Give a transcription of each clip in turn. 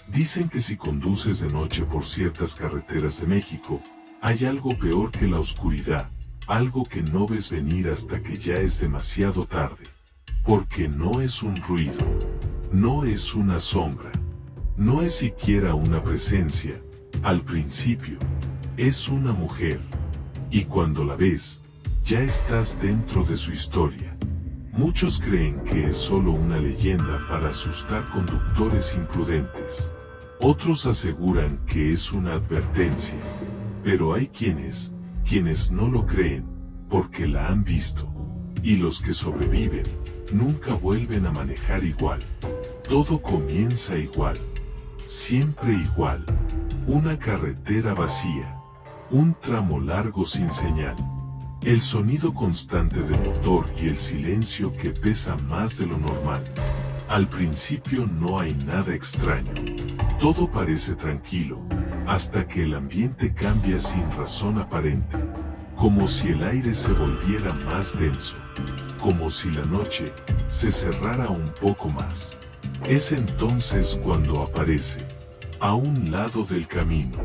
Dicen que si conduces de noche por ciertas carreteras de México, hay algo peor que la oscuridad, algo que no ves venir hasta que ya es demasiado tarde. Porque no es un ruido, no es una sombra, no es siquiera una presencia, al principio, es una mujer. Y cuando la ves, ya estás dentro de su historia. Muchos creen que es solo una leyenda para asustar conductores imprudentes. Otros aseguran que es una advertencia. Pero hay quienes no lo creen, porque la han visto. Y los que sobreviven, nunca vuelven a manejar igual. Todo comienza igual. Siempre igual. Una carretera vacía. Un tramo largo sin señal. El sonido constante del motor y el silencio que pesa más de lo normal. Al principio no hay nada extraño. Todo parece tranquilo, hasta que el ambiente cambia sin razón aparente. Como si el aire se volviera más denso. Como si la noche se cerrara un poco más. Es entonces cuando aparece, a un lado del camino,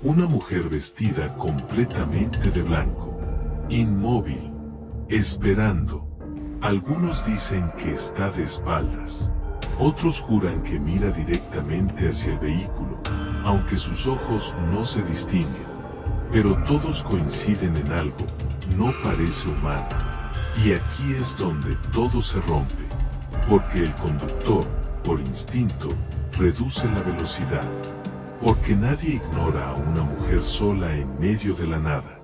una mujer vestida completamente de blanco, inmóvil, esperando. Algunos dicen que está de espaldas. Otros juran que mira directamente hacia el vehículo, aunque sus ojos no se distinguen. Pero todos coinciden en algo, no parece humana. Y aquí es donde todo se rompe, porque el conductor, por instinto, reduce la velocidad. Porque nadie ignora a una mujer sola en medio de la nada.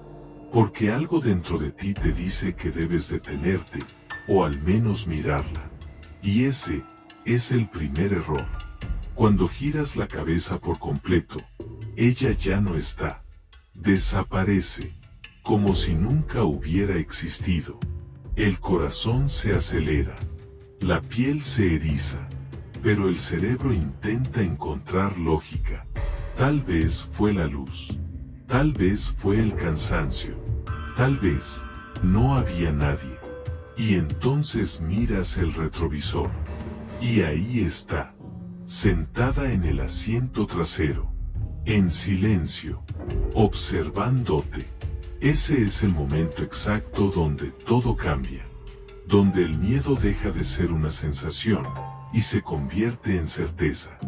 Porque algo dentro de ti te dice que debes detenerte, o al menos mirarla. Y ese es el primer error. Cuando giras la cabeza por completo, ella ya no está. Desaparece, como si nunca hubiera existido. El corazón se acelera. La piel se eriza. Pero el cerebro intenta encontrar lógica. Tal vez fue la luz. Tal vez fue el cansancio. Tal vez no había nadie. Y entonces miras el retrovisor. Y ahí está, sentada en el asiento trasero, en silencio, observándote. Ese es el momento exacto donde todo cambia. Donde el miedo deja de ser una sensación y se convierte en certeza.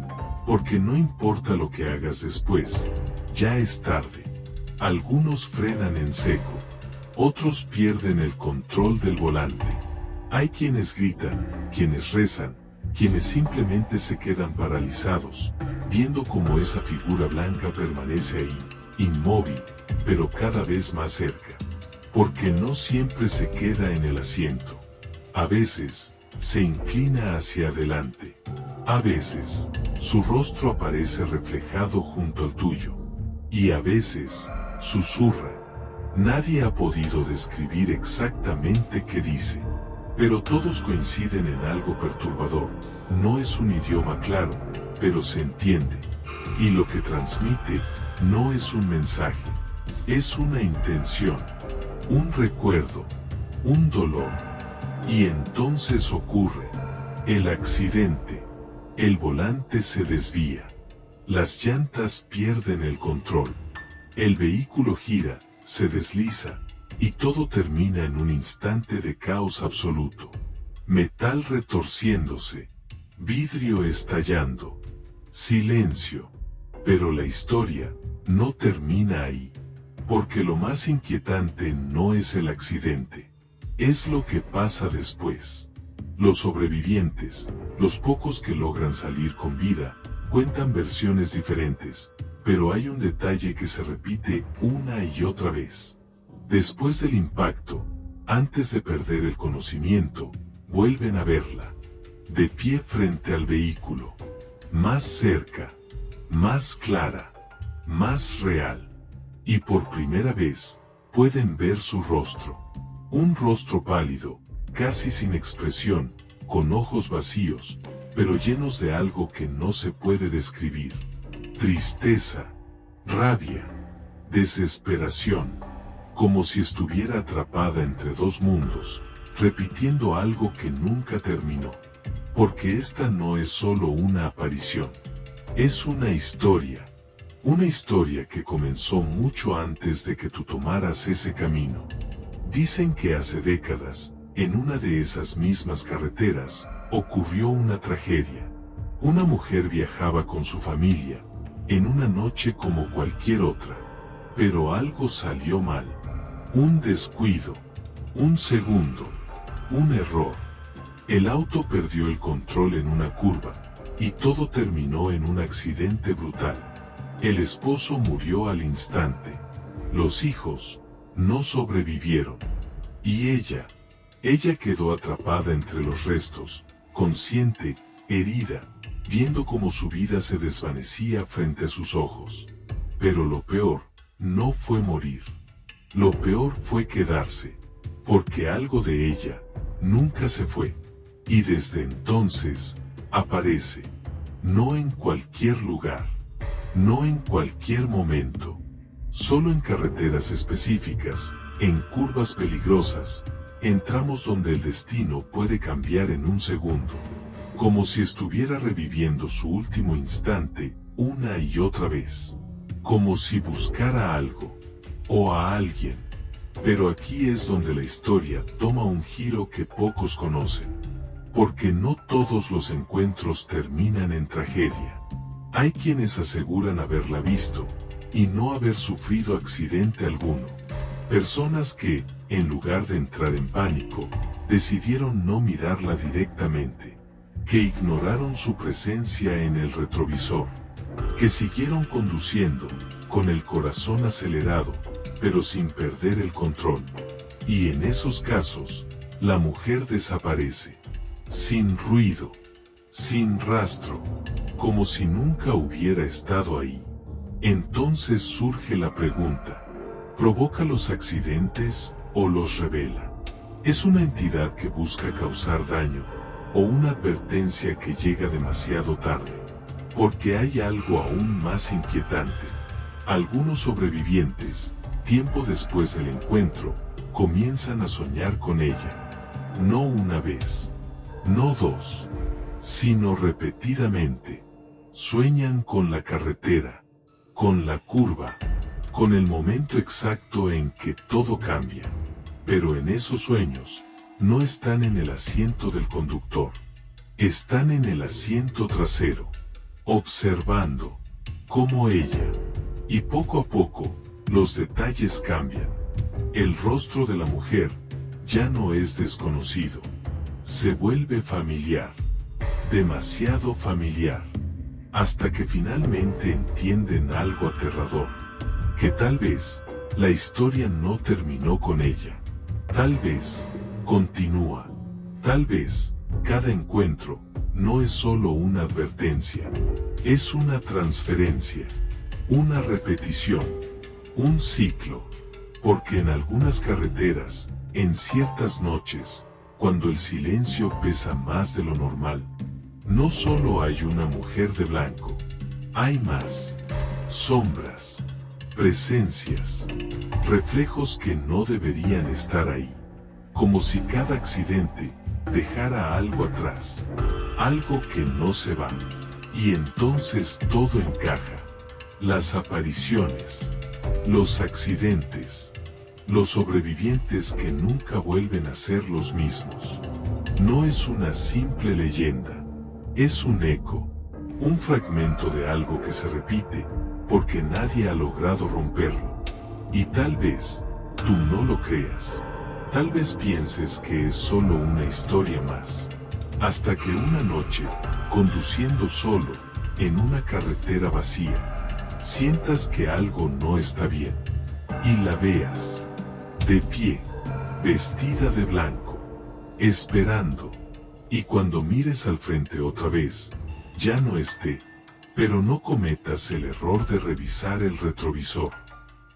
Porque no importa lo que hagas después, ya es tarde. Algunos frenan en seco. Otros pierden el control del volante. Hay quienes gritan, quienes rezan, quienes simplemente se quedan paralizados, viendo cómo esa figura blanca permanece ahí, inmóvil, pero cada vez más cerca. Porque no siempre se queda en el asiento. A veces, se inclina hacia adelante. A veces, su rostro aparece reflejado junto al tuyo. Y a veces, susurra. Nadie ha podido describir exactamente qué dice. Pero todos coinciden en algo perturbador. No es un idioma claro, pero se entiende. Y lo que transmite, no es un mensaje. Es una intención. Un recuerdo. Un dolor. Y entonces ocurre. El accidente. El volante se desvía. Las llantas pierden el control. El vehículo gira, se desliza. Y todo termina en un instante de caos absoluto. Metal retorciéndose. Vidrio estallando. Silencio. Pero la historia no termina ahí. Porque lo más inquietante no es el accidente. Es lo que pasa después. Los sobrevivientes, los pocos que logran salir con vida, cuentan versiones diferentes. Pero hay un detalle que se repite una y otra vez. Después del impacto, antes de perder el conocimiento, vuelven a verla. De pie frente al vehículo. Más cerca. Más clara. Más real. Y por primera vez, pueden ver su rostro. Un rostro pálido, casi sin expresión, con ojos vacíos, pero llenos de algo que no se puede describir. Tristeza. Rabia. Desesperación. Como si estuviera atrapada entre dos mundos, repitiendo algo que nunca terminó. Porque esta no es solo una aparición. Es una historia que comenzó mucho antes de que tú tomaras ese camino. Dicen que hace décadas, en una de esas mismas carreteras, ocurrió una tragedia. Una mujer viajaba con su familia, en una noche como cualquier otra, pero algo salió mal. Un descuido, un segundo, un error. El auto perdió el control en una curva, y todo terminó en un accidente brutal. El esposo murió al instante. Los hijos no sobrevivieron. Y ella quedó atrapada entre los restos, consciente, herida, viendo cómo su vida se desvanecía frente a sus ojos. Pero lo peor no fue morir. Lo peor fue quedarse, porque algo de ella nunca se fue. Y desde entonces, aparece, no en cualquier lugar, no en cualquier momento, solo en carreteras específicas, en curvas peligrosas, en tramos donde el destino puede cambiar en un segundo, como si estuviera reviviendo su último instante una y otra vez, como si buscara algo, o a alguien. Pero aquí es donde la historia toma un giro que pocos conocen. Porque no todos los encuentros terminan en tragedia. Hay quienes aseguran haberla visto, y no haber sufrido accidente alguno. Personas que, en lugar de entrar en pánico, decidieron no mirarla directamente. Que ignoraron su presencia en el retrovisor. Que siguieron conduciendo, con el corazón acelerado, pero sin perder el control. Y en esos casos, la mujer desaparece. Sin ruido, sin rastro, como si nunca hubiera estado ahí. Entonces surge la pregunta, ¿provoca los accidentes o los revela? ¿Es una entidad que busca causar daño, o una advertencia que llega demasiado tarde? Porque hay algo aún más inquietante. Algunos sobrevivientes, tiempo después del encuentro, comienzan a soñar con ella. No una vez, no dos, sino repetidamente. Sueñan con la carretera, con la curva, con el momento exacto en que todo cambia. Pero en esos sueños, no están en el asiento del conductor. Están en el asiento trasero, observando, como ella. Y poco a poco, los detalles cambian. El rostro de la mujer, ya no es desconocido. Se vuelve familiar. Demasiado familiar. Hasta que finalmente entienden algo aterrador. Que tal vez, la historia no terminó con ella. Tal vez, continúa. Tal vez, cada encuentro, no es solo una advertencia. Es una transferencia. Una repetición. Un ciclo. Porque en algunas carreteras, en ciertas noches, cuando el silencio pesa más de lo normal, no solo hay una mujer de blanco, hay más. Sombras, presencias, reflejos que no deberían estar ahí. Como si cada accidente dejara algo atrás, algo que no se va. Y entonces todo encaja. Las apariciones, los accidentes, los sobrevivientes que nunca vuelven a ser los mismos. No es una simple leyenda, es un eco, un fragmento de algo que se repite, porque nadie ha logrado romperlo. Y tal vez, tú no lo creas. Tal vez pienses que es solo una historia más. Hasta que una noche, conduciendo solo, en una carretera vacía, sientas que algo no está bien. Y la veas. De pie, vestida de blanco, esperando. Y cuando mires al frente otra vez, ya no esté. Pero no cometas el error de revisar el retrovisor.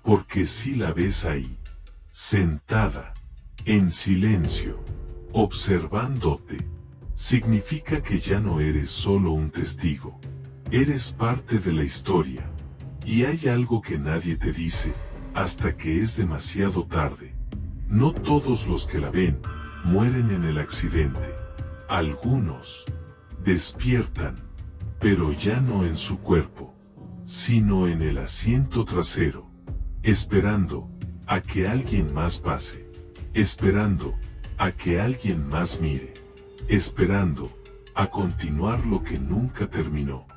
Porque si la ves ahí, sentada, en silencio, observándote, significa que ya no eres solo un testigo. Eres parte de la historia. Y hay algo que nadie te dice, hasta que es demasiado tarde. No todos los que la ven, mueren en el accidente. Algunos despiertan, pero ya no en su cuerpo, sino en el asiento trasero, esperando a que alguien más pase, esperando a que alguien más mire, esperando a continuar lo que nunca terminó.